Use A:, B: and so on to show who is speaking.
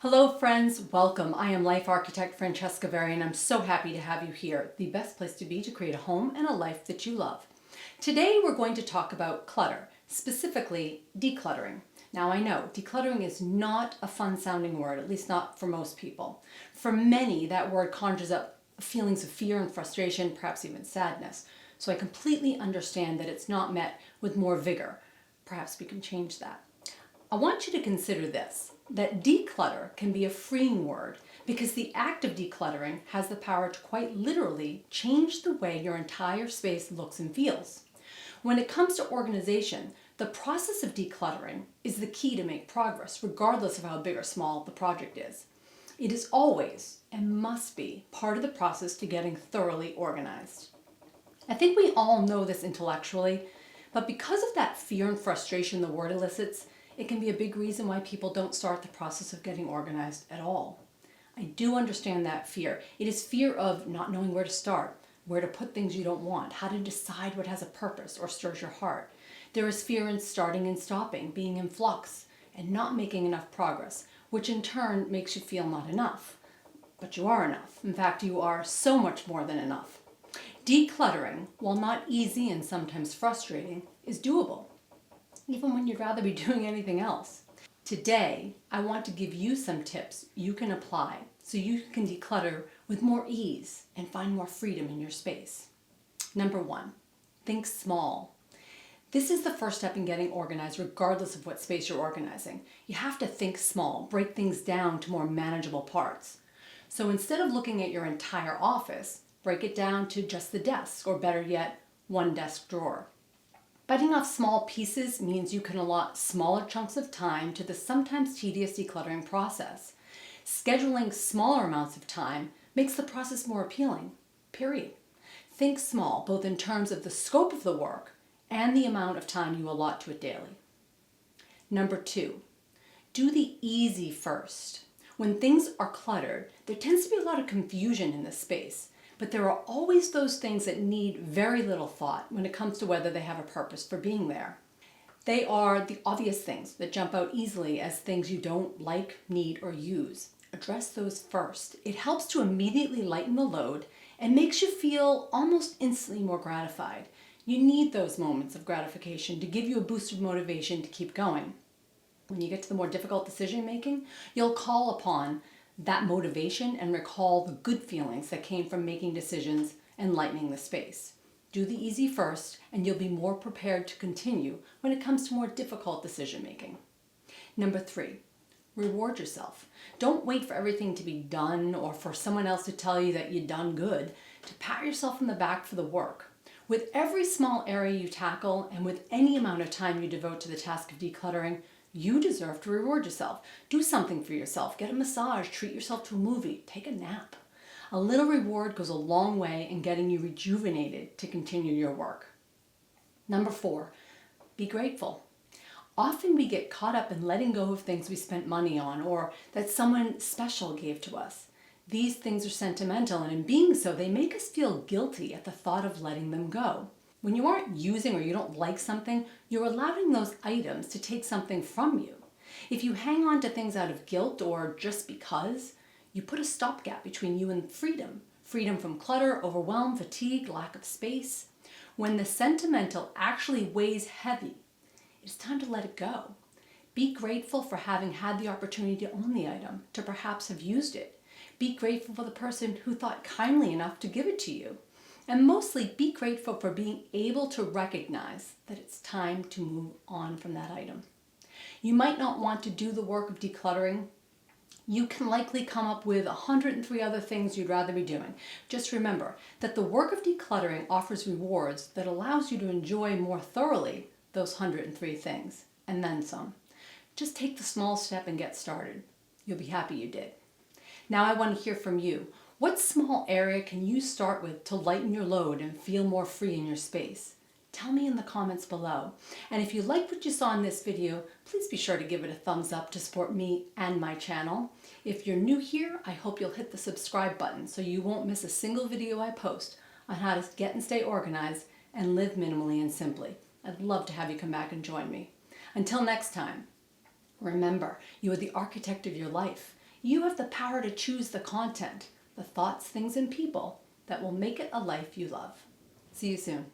A: Hello friends, welcome. I am life architect Francesca Berry and I'm so happy to have you here. The best place to be to create a home and a life that you love. Today we're going to talk about clutter, specifically decluttering. Now I know decluttering is not a fun sounding word, at least not for most people. For many, that word conjures up feelings of fear and frustration, perhaps even sadness. So I completely understand that it's not met with more vigor. Perhaps we can change that. I want you to consider this, that declutter can be a freeing word because the act of decluttering has the power to quite literally change the way your entire space looks and feels. When it comes to organization, the process of decluttering is the key to make progress, regardless of how big or small the project is. It is always and must be part of the process to getting thoroughly organized. I think we all know this intellectually, but because of that fear and frustration the word elicits, it can be a big reason why people don't start the process of getting organized at all. I do understand that fear. It is fear of not knowing where to start, where to put things you don't want, how to decide what has a purpose or stirs your heart. There is fear in starting and stopping, being in flux, and not making enough progress, which in turn makes you feel not enough. But you are enough. In fact, you are so much more than enough. Decluttering, while not easy and sometimes frustrating, is doable, even when you'd rather be doing anything else. Today, I want to give you some tips you can apply so you can declutter with more ease and find more freedom in your space. Number one, think small. This is the first step in getting organized regardless of what space you're organizing. You have to think small, break things down to more manageable parts. So instead of looking at your entire office, break it down to just the desk, or better yet, one desk drawer. Biting off small pieces means you can allot smaller chunks of time to the sometimes tedious decluttering process. Scheduling smaller amounts of time makes the process more appealing, period. Think small, both in terms of the scope of the work and the amount of time you allot to it daily. Number two, do the easy first. When things are cluttered, there tends to be a lot of confusion in the space. But there are always those things that need very little thought when it comes to whether they have a purpose for being there. They are the obvious things that jump out easily as things you don't like, need, or use. Address those first. It helps to immediately lighten the load and makes you feel almost instantly more gratified. You need those moments of gratification to give you a boost of motivation to keep going. When you get to the more difficult decision making, you'll call upon that motivation and recall the good feelings that came from making decisions and lightening the space. Do the easy first and you'll be more prepared to continue when it comes to more difficult decision making. Number three, reward yourself. Don't wait for everything to be done or for someone else to tell you that you've done good to pat yourself on the back for the work. With every small area you tackle and with any amount of time you devote to the task of decluttering, you deserve to reward yourself. Do something for yourself. Get a massage, treat yourself to a movie, take a nap. A little reward goes a long way in getting you rejuvenated to continue your work. Number four, be grateful. Often we get caught up in letting go of things we spent money on or that someone special gave to us. These things are sentimental, and in being so, they make us feel guilty at the thought of letting them go. When you aren't using or you don't like something, you're allowing those items to take something from you. If you hang on to things out of guilt or just because, you put a stopgap between you and freedom. Freedom from clutter, overwhelm, fatigue, lack of space. When the sentimental actually weighs heavy, it's time to let it go. Be grateful for having had the opportunity to own the item, to perhaps have used it. Be grateful for the person who thought kindly enough to give it to you. And mostly be grateful for being able to recognize that it's time to move on from that item. You might not want to do the work of decluttering. You can likely come up with 103 other things you'd rather be doing. Just remember that the work of decluttering offers rewards that allows you to enjoy more thoroughly those 103 things, and then some. Just take the small step and get started. You'll be happy you did. Now I want to hear from you. What small area can you start with to lighten your load and feel more free in your space? Tell me in the comments below. And if you like what you saw in this video, please be sure to give it a thumbs up to support me and my channel. If you're new here, I hope you'll hit the subscribe button so you won't miss a single video I post on how to get and stay organized and live minimally and simply. I'd love to have you come back and join me. Until next time, remember, you are the architect of your life. You have the power to choose the content, the thoughts, things, and people that will make it a life you love. See you soon.